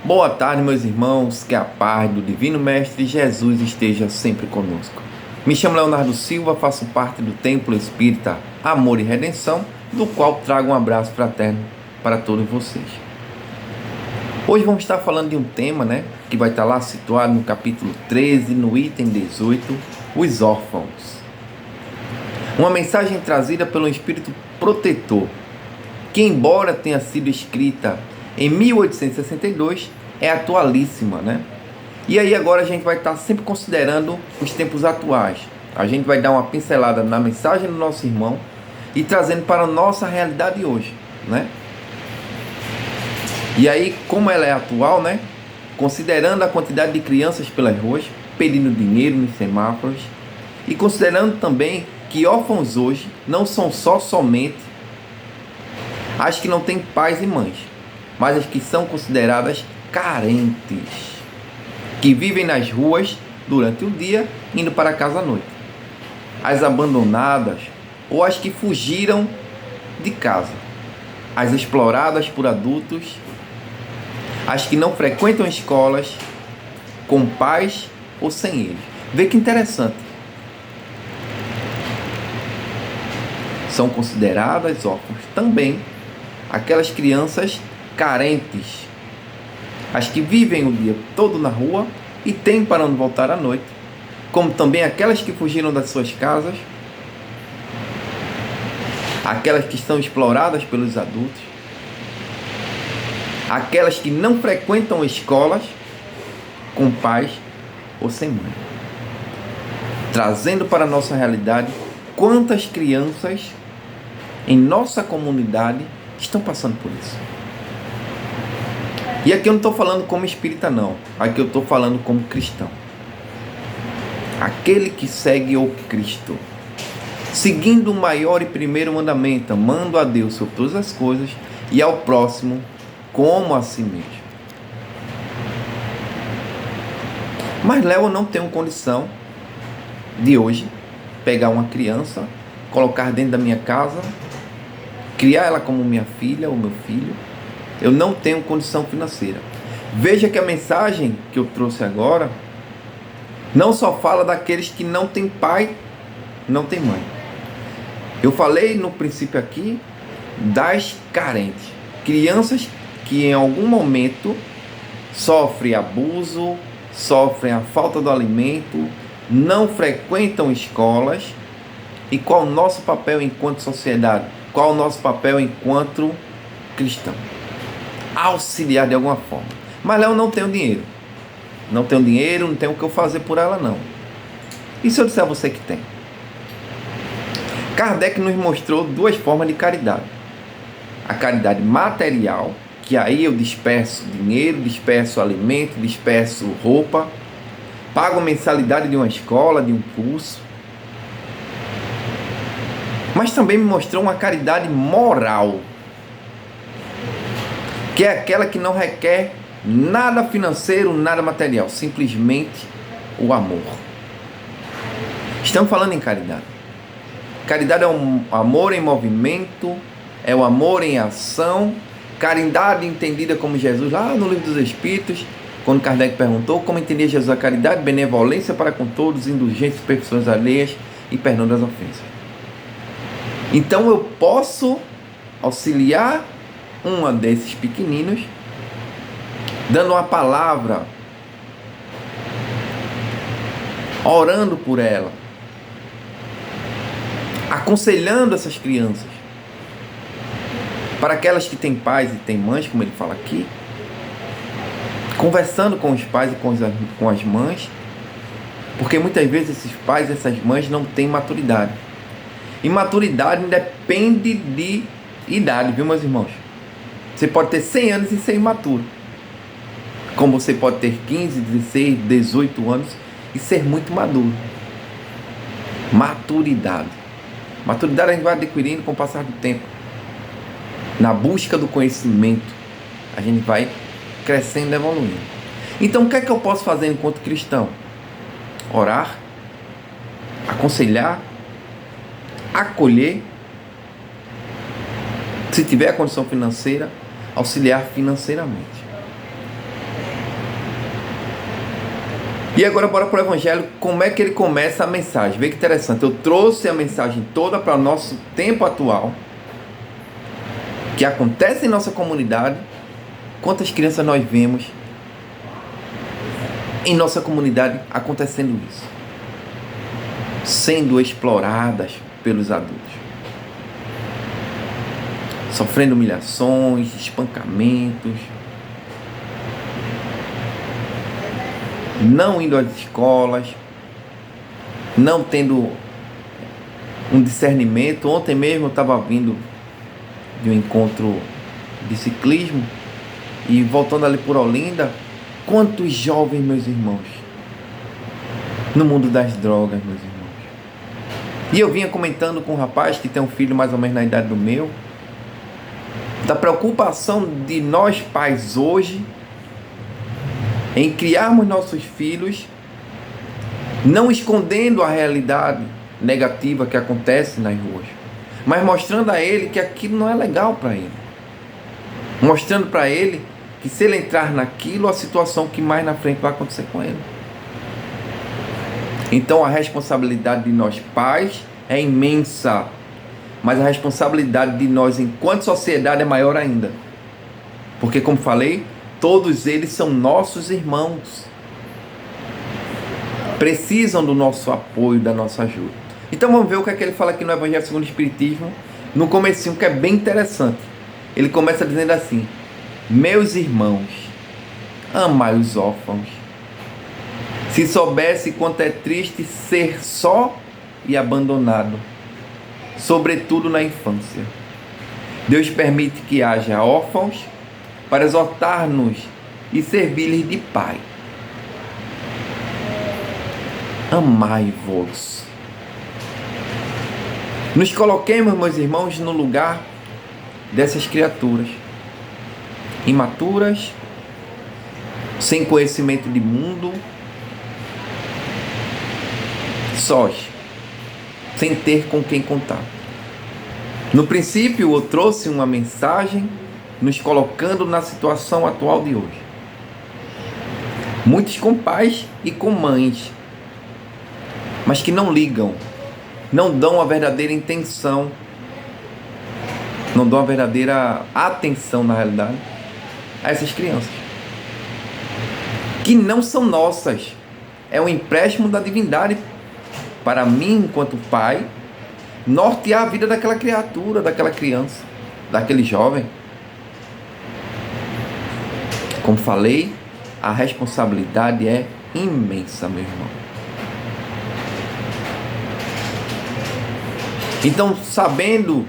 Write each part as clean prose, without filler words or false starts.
Boa tarde, meus irmãos, que a paz do Divino Mestre Jesus esteja sempre conosco. Me chamo Leonardo Silva, faço parte do Templo Espírita Amor e Redenção, do qual trago um abraço fraterno para todos vocês. Hoje vamos estar falando de um tema, que vai estar lá situado no capítulo 13, no item 18, os órfãos. Uma mensagem trazida pelo Espírito Protetor, que embora tenha sido escrita em 1862, é atualíssima, E aí agora a gente vai estar sempre considerando os tempos atuais. A gente vai dar uma pincelada na mensagem do nosso irmão e trazendo para a nossa realidade hoje, E aí, como ela é atual, considerando a quantidade de crianças pelas ruas, pedindo dinheiro nos semáforos, e considerando também que órfãos hoje não são somente as que não têm pais e mães, mas as que são consideradas carentes, que vivem nas ruas durante o dia, indo para casa à noite. As abandonadas ou as que fugiram de casa. As exploradas por adultos. As que não frequentam escolas, com pais ou sem eles. Vê que interessante. São consideradas órfãos também aquelas crianças carentes, as que vivem o dia todo na rua e têm para não voltar à noite, como também aquelas que fugiram das suas casas, aquelas que estão exploradas pelos adultos, aquelas que não frequentam escolas, com pais ou sem mãe. Trazendo para a nossa realidade quantas crianças em nossa comunidade estão passando por isso. E aqui eu não estou falando como espírita, não. Aqui eu estou falando como cristão. Aquele que segue o Cristo, seguindo o maior e primeiro mandamento, amando a Deus sobre todas as coisas e ao próximo como a si mesmo. Mas Léo, não tenho condição de hoje pegar uma criança, colocar dentro da minha casa, criar ela como minha filha ou meu filho. Eu não tenho condição financeira. Veja que a mensagem que eu trouxe agora não só fala daqueles que não têm pai, não têm mãe. Eu falei no princípio aqui das carentes. Crianças que em algum momento sofrem abuso, sofrem a falta do alimento, não frequentam escolas. E qual o nosso papel enquanto sociedade? Qual o nosso papel enquanto cristão? Auxiliar de alguma forma. Mas Léo, não tenho dinheiro. Não tenho dinheiro, não tenho o que eu fazer por ela, não. E se eu disser a você que tem? Kardec nos mostrou duas formas de caridade. A caridade material, que aí eu disperso dinheiro, disperso alimento, disperso roupa, pago mensalidade de uma escola, de um curso. Mas também me mostrou uma caridade moral, que é aquela que não requer nada financeiro, nada material, simplesmente o amor. Estamos falando em caridade. Caridade é um amor em movimento, é o amor em ação. Caridade entendida como Jesus, lá no Livro dos Espíritos, quando Kardec perguntou como entendia Jesus a caridade: benevolência para com todos, indulgência e perfeições alheias e perdão das ofensas. Então eu posso auxiliar uma desses pequeninos, dando uma palavra, orando por ela, aconselhando essas crianças, para aquelas que têm pais e têm mães, como ele fala aqui, conversando com os pais e com as mães, porque muitas vezes esses pais e essas mães não têm maturidade. E maturidade depende de idade, viu, meus irmãos? Você pode ter 100 anos e ser imaturo, como você pode ter 15, 16, 18 anos e ser muito maduro. Maturidade a gente vai adquirindo com o passar do tempo. Na busca do conhecimento, a gente vai crescendo e evoluindo. Então, o que é que eu posso fazer enquanto cristão? Orar, aconselhar, acolher, se tiver a condição financeira, auxiliar financeiramente. E agora bora para o Evangelho, como é que ele começa a mensagem? Vê que interessante, eu trouxe a mensagem toda para o nosso tempo atual, que acontece em nossa comunidade. Quantas crianças nós vemos em nossa comunidade acontecendo isso? Sendo exploradas pelos adultos. Sofrendo humilhações, espancamentos. Não indo às escolas. Não tendo um discernimento. Ontem mesmo eu estava vindo de um encontro de ciclismo e voltando ali por Olinda, quantos jovens, meus irmãos, no mundo das drogas, meus irmãos. E eu vinha comentando com um rapaz que tem um filho mais ou menos na idade do meu, da preocupação de nós pais hoje em criarmos nossos filhos, não escondendo a realidade negativa que acontece nas ruas, mas mostrando a ele que aquilo não é legal para ele. Mostrando para ele que se ele entrar naquilo, a situação que mais na frente vai acontecer com ele. Então a responsabilidade de nós pais é imensa, mas a responsabilidade de nós enquanto sociedade é maior ainda. Porque, como falei, todos eles são nossos irmãos. Precisam do nosso apoio, da nossa ajuda. Então vamos ver o que é que ele fala aqui no Evangelho segundo o Espiritismo, no comecinho, que é bem interessante. Ele começa dizendo assim: meus irmãos, amai os órfãos. Se soubesse quanto é triste ser só e abandonado, sobretudo na infância. Deus permite que haja órfãos para exortar-nos e servir-lhes de pai. Amai-vos. Nos coloquemos, meus irmãos, no lugar dessas criaturas imaturas, sem conhecimento de mundo, sós, sem ter com quem contar. No princípio, eu trouxe uma mensagem nos colocando na situação atual de hoje. Muitos com pais e com mães, mas que não ligam, não dão a verdadeira intenção, não dão a verdadeira atenção, na realidade, a essas crianças, que não são nossas. É um empréstimo da divindade para mim, enquanto pai, nortear a vida daquela criatura, daquela criança, daquele jovem. Como falei, a responsabilidade é imensa, meu irmão. Então, sabendo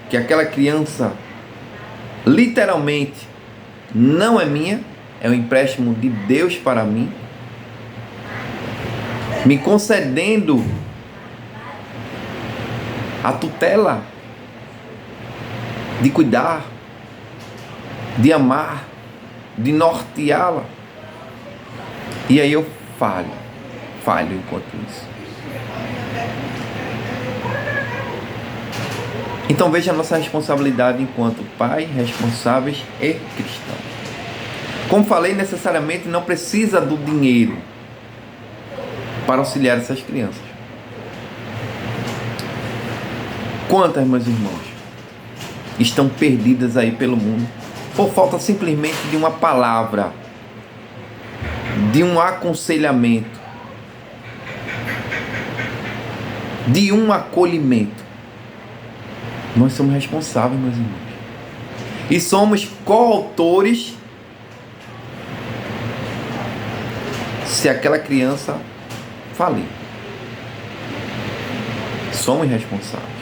que aquela criança literalmente não é minha, é um empréstimo de Deus para mim, me concedendo a tutela de cuidar, de amar, de norteá-la. E aí eu falho enquanto isso. Então veja a nossa responsabilidade enquanto pais responsáveis e cristãos. Como falei, necessariamente não precisa do dinheiro para auxiliar essas crianças. Quantas, meus irmãos, estão perdidas aí pelo mundo por falta simplesmente de uma palavra, de um aconselhamento, de um acolhimento. Nós somos responsáveis, meus irmãos, e somos coautores se aquela criança falir. Somos responsáveis.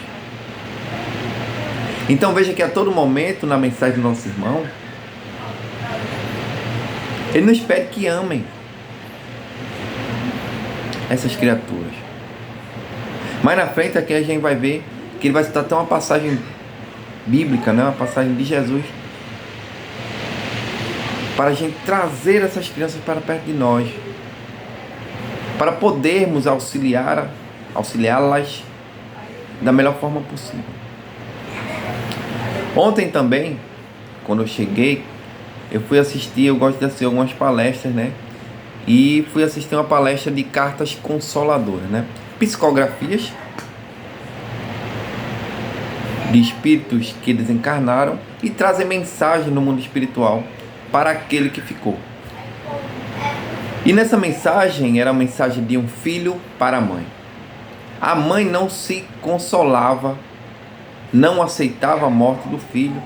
Então veja que a todo momento, na mensagem do nosso irmão, ele nos pede que amem essas criaturas. Mais na frente aqui a gente vai ver que ele vai citar até uma passagem bíblica, né? Uma passagem de Jesus, para a gente trazer essas crianças para perto de nós, para podermos auxiliá-las da melhor forma possível. Ontem também, quando eu cheguei, eu fui assistir, eu gosto de assistir algumas palestras, né? e fui assistir uma palestra de cartas consoladoras, né? Psicografias de espíritos que desencarnaram e trazem mensagem no mundo espiritual para aquele que ficou. E nessa mensagem era a mensagem de um filho para a mãe. A mãe não se consolava, não aceitava a morte do filho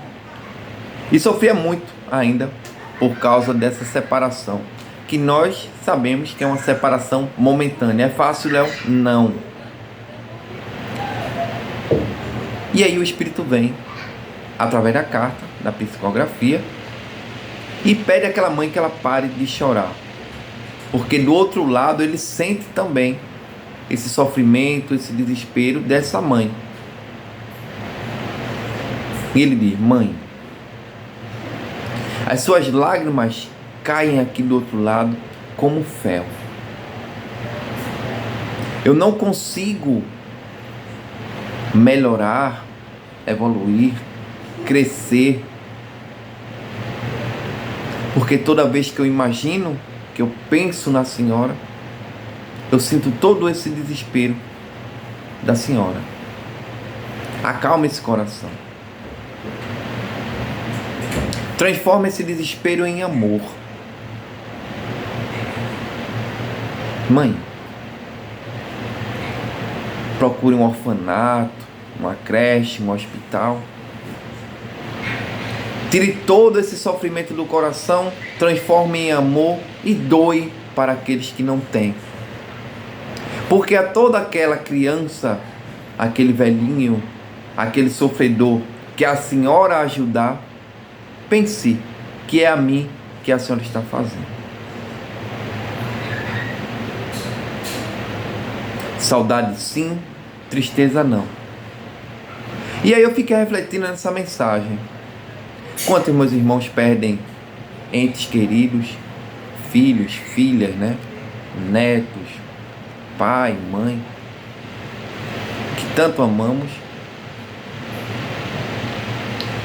e sofria muito ainda por causa dessa separação, que nós sabemos que é uma separação momentânea. É fácil, Léo? Não. E aí o espírito vem, através da carta, da psicografia, e pede àquela mãe que ela pare de chorar. Porque do outro lado ele sente também esse sofrimento, esse desespero dessa mãe. E ele diz: mãe, as suas lágrimas caem aqui do outro lado como fel. Eu não consigo melhorar, evoluir, crescer, porque toda vez que eu imagino, que eu penso na senhora, eu sinto todo esse desespero da senhora. Acalma esse coração. Transforma esse desespero em amor. Mãe, procure um orfanato, uma creche, um hospital. Tire todo esse sofrimento do coração, transforme em amor e doe para aqueles que não têm. Porque a toda aquela criança, aquele velhinho, aquele sofredor que a senhora ajudar, pense que é a mim que a senhora está fazendo. Saudade sim, tristeza não. E aí eu fiquei refletindo nessa mensagem. Quantos meus irmãos perdem entes queridos, filhos, filhas, né? Netos, pai, mãe, que tanto amamos.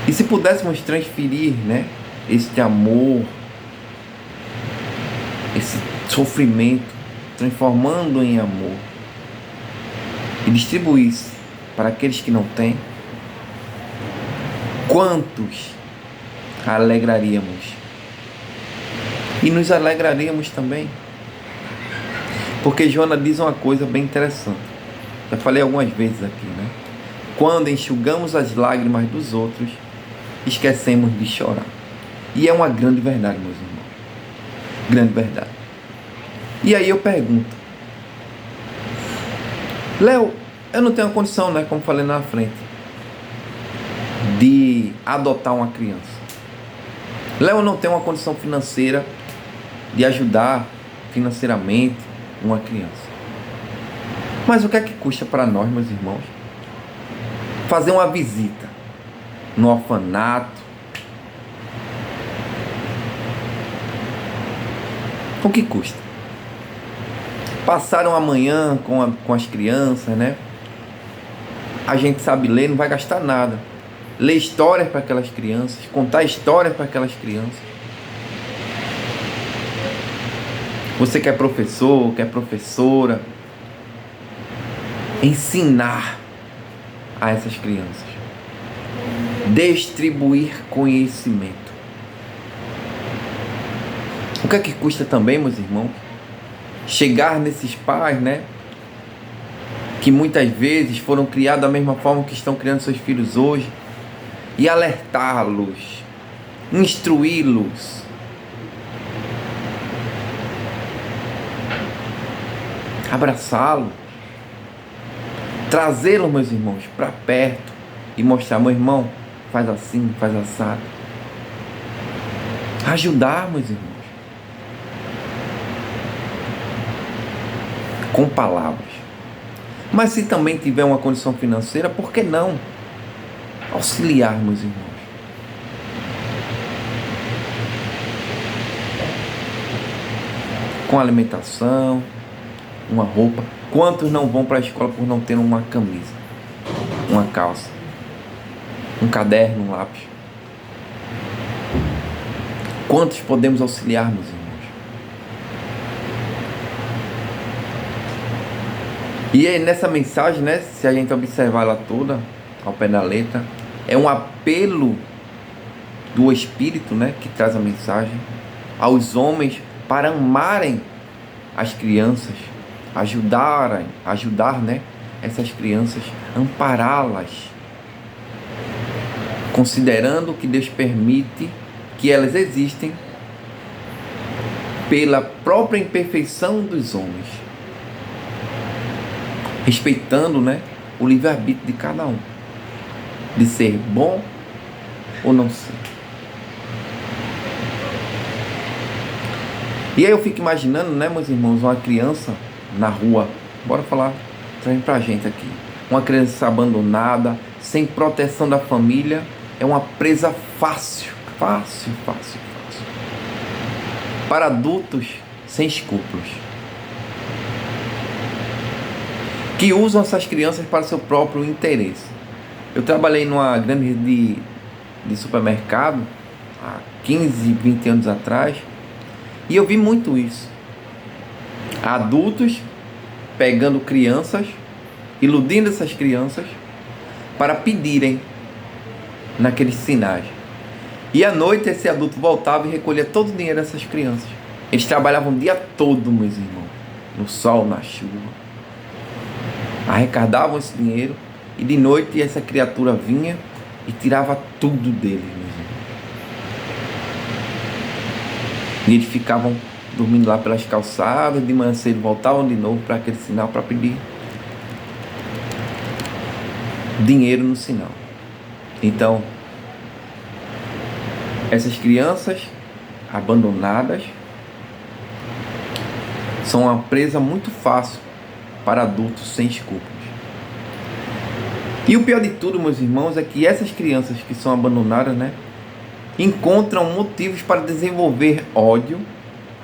E se pudéssemos transferir, né, esse amor, esse sofrimento, transformando em amor e distribuísse para aqueles que não têm, quantos alegraríamos? E nos alegraríamos também. Porque Joana diz uma coisa bem interessante. Já falei algumas vezes aqui, né? Quando enxugamos as lágrimas dos outros, esquecemos de chorar. E é uma grande verdade, meus irmãos. Grande verdade. E aí eu pergunto: Léo, eu não tenho a condição, né, como falei na frente, de adotar uma criança. Léo, não tem uma condição financeira de ajudar financeiramente uma criança. Mas o que é que custa para nós, meus irmãos, fazer uma visita no orfanato? O que custa? Passaram amanhã com as crianças, né? A gente sabe ler, não vai gastar nada. Ler histórias para aquelas crianças, contar histórias para aquelas crianças. Você que é professor, que é professora, ensinar a essas crianças. Distribuir conhecimento. O que é que custa também, meus irmãos, chegar nesses pais, né, que muitas vezes foram criados da mesma forma que estão criando seus filhos hoje, e alertá-los, instruí-los, abraçá-los, trazê-los, meus irmãos, para perto e mostrar: meu irmão, faz assim, faz assado. Ajudar, meus irmãos, com palavras. Mas se também tiver uma condição financeira, por que não auxiliar, meus irmãos? Com alimentação, uma roupa. Quantos não vão para a escola por não ter uma camisa, uma calça, um caderno, um lápis? Quantos podemos auxiliar, meus irmãos? E aí, nessa mensagem, né, se a gente observar ela toda, ao pé da letra, é um apelo do Espírito, né, que traz a mensagem aos homens para amarem as crianças, ajudar, né, essas crianças, ampará-las, considerando que Deus permite que elas existem pela própria imperfeição dos homens, respeitando, né, o livre-arbítrio de cada um, de ser bom ou não ser. E aí eu fico imaginando, né, meus irmãos, uma criança na rua, bora falar, traz pra gente aqui, uma criança abandonada, sem proteção da família, é uma presa fácil. Para adultos sem escrúpulos, que usam essas crianças para seu próprio interesse. Eu trabalhei numa grande rede de supermercado há 15, 20 anos atrás, e eu vi muito isso. Adultos pegando crianças, iludindo essas crianças para pedirem naqueles sinais. E à noite esse adulto voltava e recolhia todo o dinheiro dessas crianças. Eles trabalhavam o dia todo, meus irmãos, no sol, na chuva. Arrecadavam esse dinheiro e de noite essa criatura vinha e tirava tudo deles, meus irmãos. E eles ficavam dormindo lá pelas calçadas, de manhã cedo voltavam de novo para aquele sinal para pedir dinheiro no sinal. Então, essas crianças abandonadas são uma presa muito fácil para adultos sem escrúpulos. E o pior de tudo, meus irmãos, é que essas crianças que são abandonadas, né, encontram motivos para desenvolver ódio,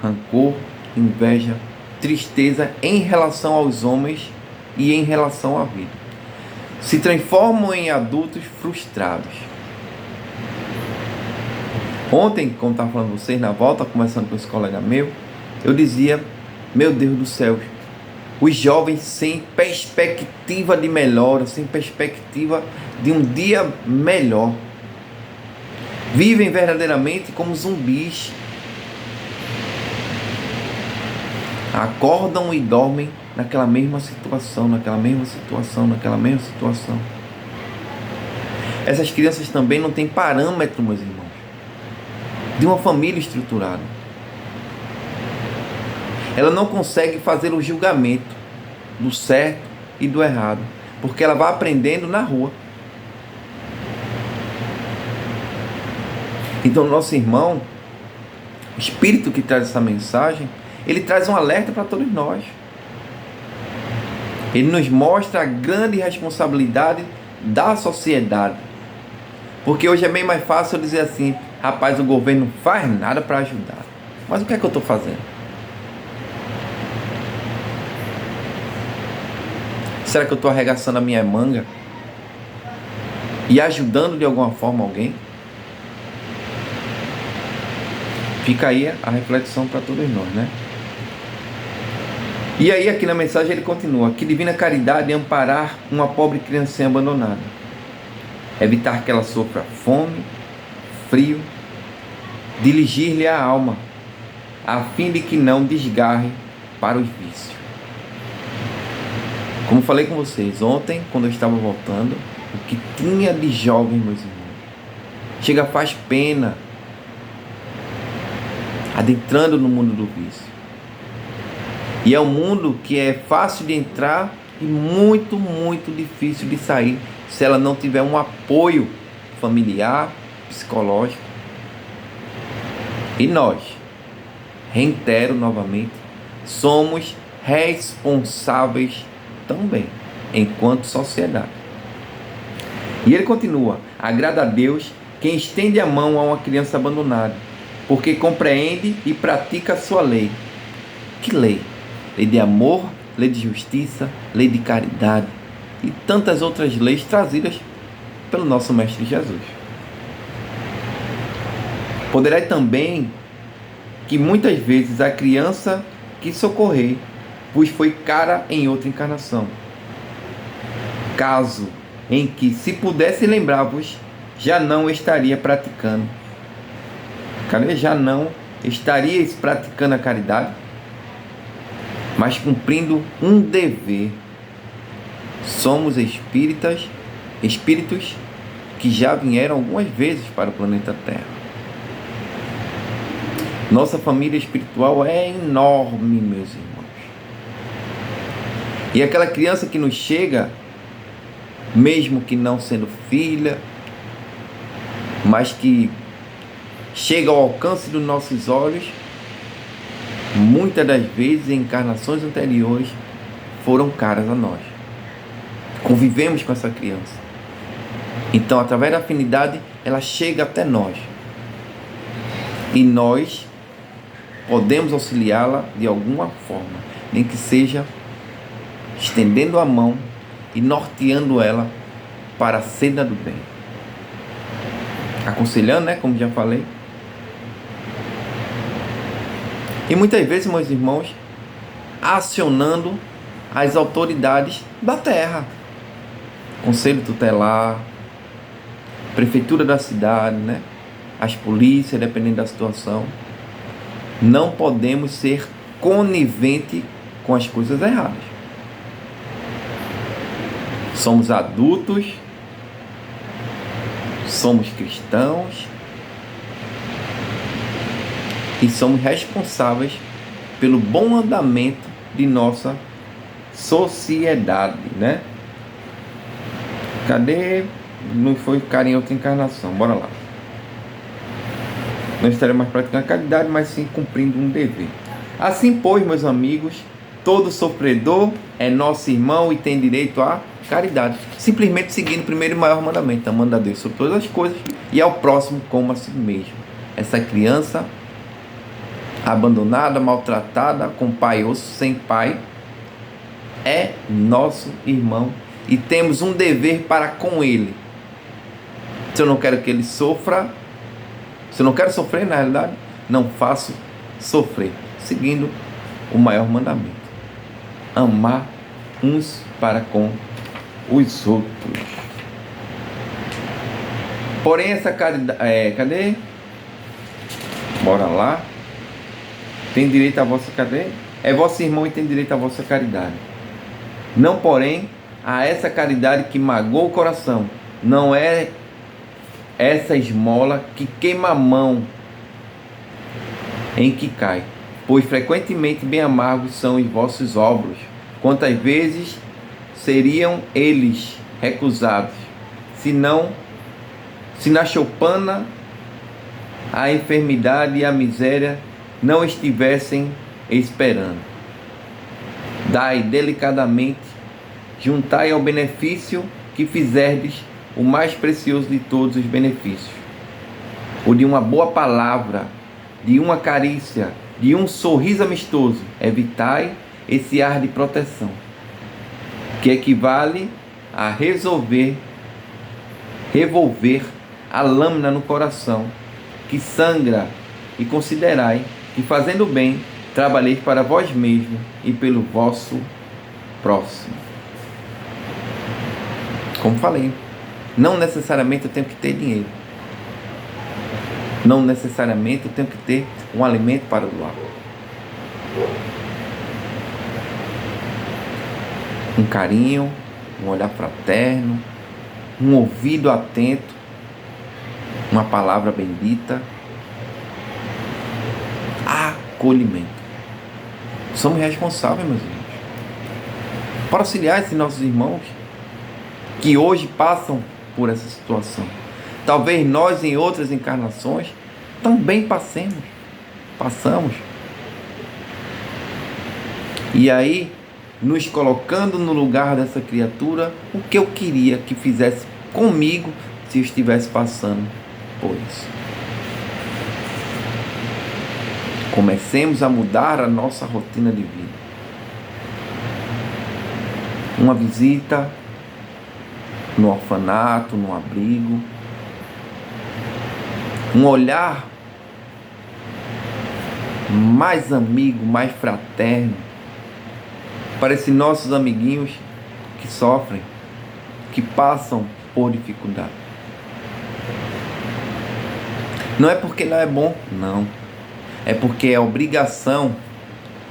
rancor, inveja, tristeza em relação aos homens e em relação à vida. Se transformam em adultos frustrados. Ontem, como estava falando com vocês, na volta, conversando com esse colega meu, eu dizia, meu Deus do céu, os jovens sem perspectiva de melhora, sem perspectiva de um dia melhor, vivem verdadeiramente como zumbis, acordam e dormem naquela mesma situação. Essas crianças também não têm parâmetro, meus irmãos, de uma família estruturada. Ela não consegue fazer o julgamento do certo e do errado, porque ela vai aprendendo na rua. Então, nosso irmão, o Espírito que traz essa mensagem, ele traz um alerta para todos nós. Ele nos mostra a grande responsabilidade da sociedade. Porque hoje é bem mais fácil eu dizer assim, rapaz, o governo não faz nada para ajudar. Mas o que é que eu estou fazendo? Será que eu estou arregaçando a minha manga e ajudando de alguma forma alguém? Fica aí a reflexão para todos nós, né? E aí aqui na mensagem ele continua, que divina caridade é amparar uma pobre criancinha abandonada, evitar que ela sofra fome, frio, dirigir-lhe a alma, a fim de que não desgarre para os vícios. Como falei com vocês ontem, quando eu estava voltando, o que tinha de jovens, meus irmãos, chega, faz pena, adentrando no mundo do vício. E é um mundo que é fácil de entrar e muito, muito difícil de sair, se ela não tiver um apoio familiar, psicológico. E nós, reitero novamente, somos responsáveis também, enquanto sociedade. E ele continua, agrada a Deus quem estende a mão a uma criança abandonada, porque compreende e pratica a sua lei. Que lei? Lei de amor, lei de justiça, lei de caridade e tantas outras leis trazidas pelo nosso Mestre Jesus. Poderá também que muitas vezes a criança que socorrei vos foi cara em outra encarnação, caso em que, se pudesse lembrar-vos, já não estaria praticando. Cadê? Já não estaríeis praticando a caridade, mas cumprindo um dever. Somos espíritos que já vieram algumas vezes para o planeta Terra. Nossa família espiritual é enorme, meus irmãos. E aquela criança que nos chega, mesmo que não sendo filha, mas que chega ao alcance dos nossos olhos, muitas das vezes em encarnações anteriores foram caras a nós. Convivemos com essa criança. Então, através da afinidade, ela chega até nós. E nós podemos auxiliá-la de alguma forma, nem que seja estendendo a mão e norteando ela para a senda do bem. Aconselhando, né? Como já falei. E muitas vezes, meus irmãos, acionando as autoridades da terra. Conselho tutelar, prefeitura da cidade, né? As polícias, dependendo da situação. Não podemos ser coniventes com as coisas erradas. Somos adultos, somos cristãos e somos responsáveis pelo bom andamento de nossa sociedade, né? Cadê? Não foi carinho em outra encarnação, bora lá. Não estaremos mais praticando a caridade, mas sim cumprindo um dever. Assim, pois, meus amigos, todo sofredor é nosso irmão e tem direito à caridade. Simplesmente seguindo o primeiro e maior mandamento, amando a Deus sobre todas as coisas e ao próximo como a si mesmo. Essa criança abandonada, maltratada, com pai ou sem pai, é nosso irmão e temos um dever para com ele. Se eu não quero que ele sofra, se eu não quero sofrer, na realidade, não faço sofrer, seguindo o maior mandamento: amar uns para com os outros. Porém, essa caridade, cadê? Bora lá. Tem direito à vossa caridade? É vosso irmão e tem direito à vossa caridade. Não, porém, a essa caridade que magoa o coração. Não é essa esmola que queima a mão em que cai, pois frequentemente bem amargos são os vossos obros. Quantas vezes seriam eles recusados, se na choupana a enfermidade e a miséria não estivessem esperando. Dai delicadamente, juntai ao benefício que fizerdes o mais precioso de todos os benefícios, o de uma boa palavra, de uma carícia, de um sorriso amistoso. Evitai esse ar de proteção, que equivale a revolver a lâmina no coração que sangra, e considerai que, fazendo bem, trabalheis para vós mesmos e pelo vosso próximo. Como falei, não necessariamente eu tenho que ter dinheiro, não necessariamente eu tenho que ter um alimento para doar. Um carinho, um olhar fraterno, um ouvido atento, uma palavra bendita, acolhimento. Somos responsáveis, meus irmãos, para auxiliar esses nossos irmãos que hoje passam por essa situação. Talvez nós, em outras encarnações, também passamos. E aí, nos colocando no lugar dessa criatura, o que eu queria que fizesse comigo se eu estivesse passando por isso. Comecemos a mudar a nossa rotina de vida. Uma visita no orfanato, no abrigo, um olhar mais amigo, mais fraterno para esses nossos amiguinhos que sofrem. que passam por dificuldade. Não é porque não é bom, não. É porque é obrigação,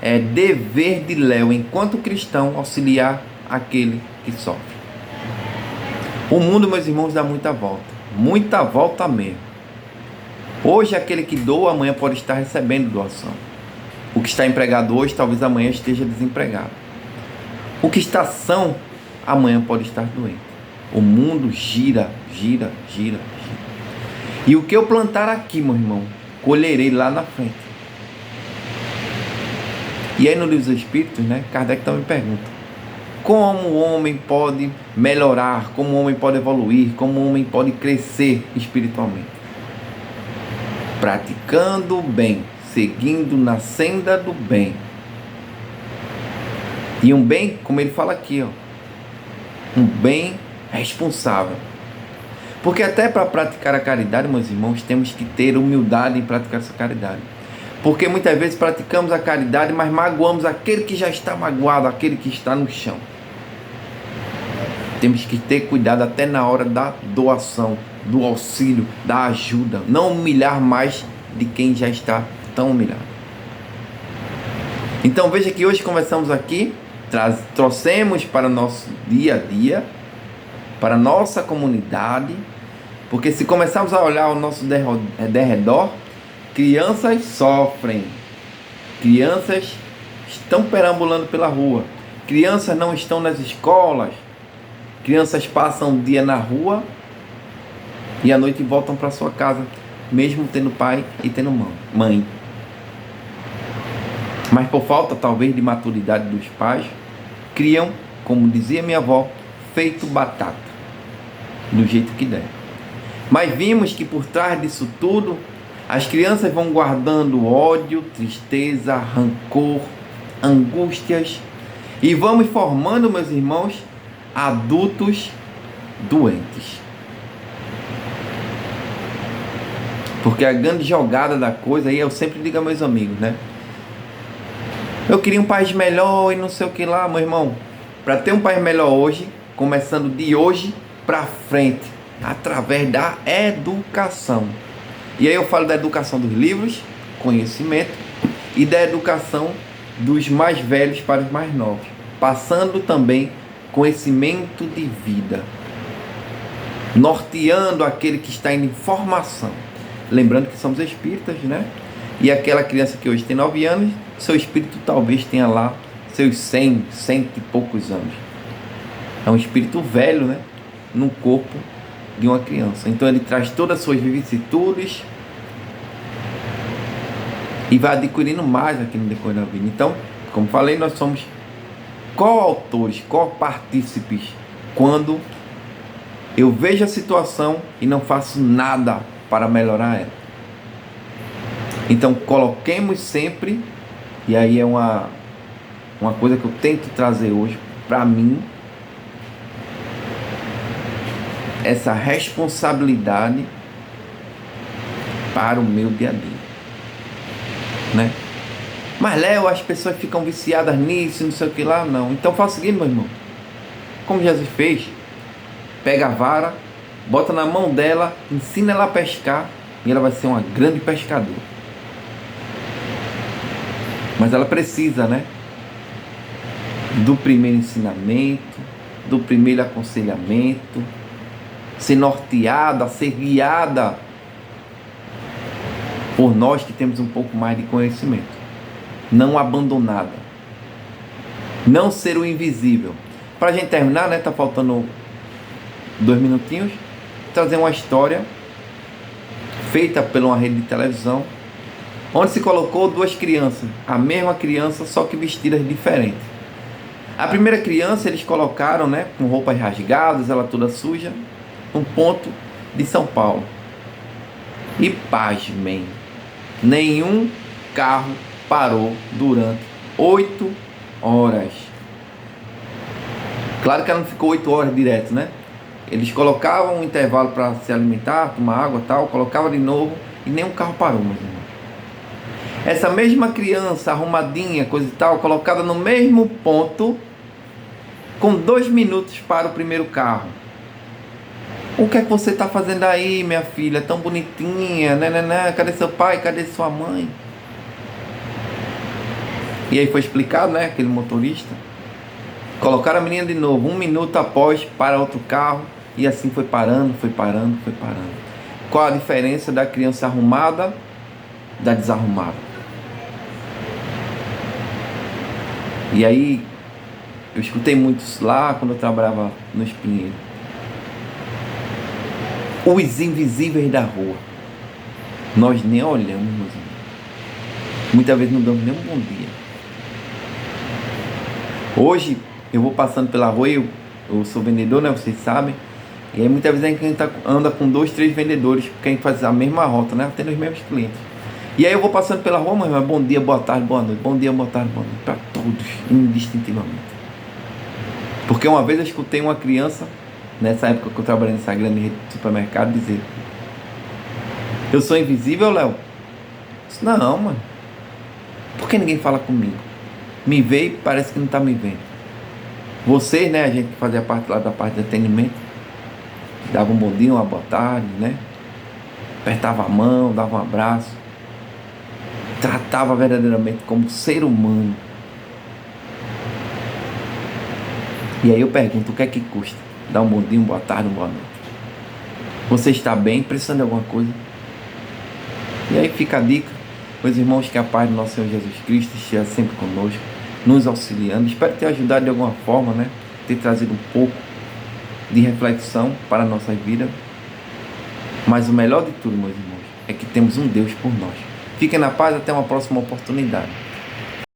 é dever de Léo, enquanto cristão, auxiliar aquele que sofre. O mundo, meus irmãos, dá muita volta mesmo. Hoje aquele que doa, amanhã pode estar recebendo doação. O que está empregado hoje, talvez amanhã esteja desempregado. O que está são, amanhã pode estar doente. O mundo gira. E o que eu plantar aqui, meu irmão, colherei lá na frente. E aí no livro dos Espíritos, né, Kardec também pergunta: como o homem pode melhorar, como o homem pode evoluir, como o homem pode crescer espiritualmente? Praticando o bem, seguindo na senda do bem. E um bem, como ele fala aqui, ó, um bem responsável. Porque até para praticar a caridade, meus irmãos, temos que ter humildade em praticar essa caridade. Porque muitas vezes praticamos a caridade, mas magoamos aquele que já está magoado, aquele que está no chão. Temos que ter cuidado até na hora da doação, do auxílio, da ajuda. Não humilhar mais de quem já está tão humilhado. Então veja que hoje conversamos aqui, trouxemos para o nosso dia a dia, para a nossa comunidade, porque se começarmos a olhar ao nosso derredor, crianças sofrem, crianças estão perambulando pela rua, crianças não estão nas escolas, crianças passam o dia na rua e à noite voltam para sua casa, mesmo tendo pai e tendo mãe. Mas por falta talvez de maturidade dos pais, criam, como dizia minha avó, feito batata, do jeito que der. Mas vimos que por trás disso tudo, as crianças vão guardando ódio, tristeza, rancor, angústias, e vamos formando, meus irmãos, adultos doentes. Porque a grande jogada da coisa aí, eu sempre digo a meus amigos, né? Eu queria um país melhor e não sei o que lá, meu irmão. Para ter um país melhor hoje, começando de hoje para frente, através da educação. E aí eu falo da educação dos livros, conhecimento, e da educação dos mais velhos para os mais novos, passando também conhecimento de vida, norteando aquele que está em formação. Lembrando que somos espíritas, né? E aquela criança que hoje tem 9 anos, seu espírito talvez tenha lá seus 100 e poucos anos. É um espírito velho, né? No corpo de uma criança. Então ele traz todas as suas vicissitudes e vai adquirindo mais aqui no decorrer da vida. Então, como falei, nós somos coautores, copartícipes quando eu vejo a situação e não faço nada para melhorar ela. Então coloquemos sempre, e aí é uma coisa que eu tento trazer hoje para mim, essa responsabilidade para o meu dia a dia, né? Mas Léo, as pessoas ficam viciadas nisso, não sei o que lá, não. Então faça o seguinte, meu irmão, como Jesus fez, pega a vara, bota na mão dela, ensina ela a pescar e ela vai ser uma grande pescadora. Mas ela precisa, né, do primeiro ensinamento, do primeiro aconselhamento, ser norteada, ser guiada por nós que temos um pouco mais de conhecimento, não abandonada, não ser o invisível. Para a gente terminar, né, tá faltando 2 minutinhos, trazer uma história feita por uma rede de televisão, onde se colocou 2 crianças, a mesma criança, só que vestidas diferentes. A primeira criança eles colocaram, né, com roupas rasgadas, ela toda suja, um ponto de São Paulo. E pasmem, nenhum carro parou durante 8 horas. Claro que ela não ficou 8 horas direto, né? Eles colocavam um intervalo para se alimentar, tomar água e tal, colocavam de novo e nenhum carro parou, meus irmãos. Essa mesma criança arrumadinha, coisa e tal, colocada no mesmo ponto, com 2 minutos para o primeiro carro. O que é que você está fazendo aí, minha filha? Tão bonitinha, né? Cadê seu pai? Cadê sua mãe? E aí foi explicado, né? Aquele motorista. Colocaram a menina de novo, 1 minuto após, para outro carro. E assim foi parando, foi parando, foi parando. Qual a diferença da criança arrumada da desarrumada? E aí, eu escutei muitos lá quando eu trabalhava no Espinheiro. Os invisíveis da rua. Nós nem olhamos, meus irmãos. Muitas vezes não damos nem um bom dia. Hoje, eu vou passando pela rua, eu sou vendedor, né? Vocês sabem. E aí muitas vezes a gente anda com 2, 3 vendedores, porque a gente faz a mesma rota, né? Tendo os mesmos clientes. E aí eu vou passando pela rua, mas bom dia, boa tarde, boa noite. Bom dia, boa tarde, boa noite. Para todos, indistintivamente. Porque uma vez eu escutei uma criança, nessa época que eu trabalhei nessa grande rede de supermercado, dizer: eu sou invisível, Léo? Disse: não, mano. Por que ninguém fala comigo? Me vê e parece que não está me vendo. Vocês, né, a gente que fazia parte lá da parte de atendimento, dava um bom dia, uma boa tarde, né? Apertava a mão, dava um abraço. Tratava verdadeiramente como ser humano. E aí eu pergunto, o que é que custa? Dar um bom dia, uma boa tarde, uma boa noite. Você está bem? Precisando de alguma coisa? E aí fica a dica, meus irmãos, que a paz do nosso Senhor Jesus Cristo esteja sempre conosco, nos auxiliando. Espero ter ajudado de alguma forma, né? Ter trazido um pouco de reflexão para a nossa vida. Mas o melhor de tudo, meus irmãos, é que temos um Deus por nós. Fiquem na paz, até uma próxima oportunidade.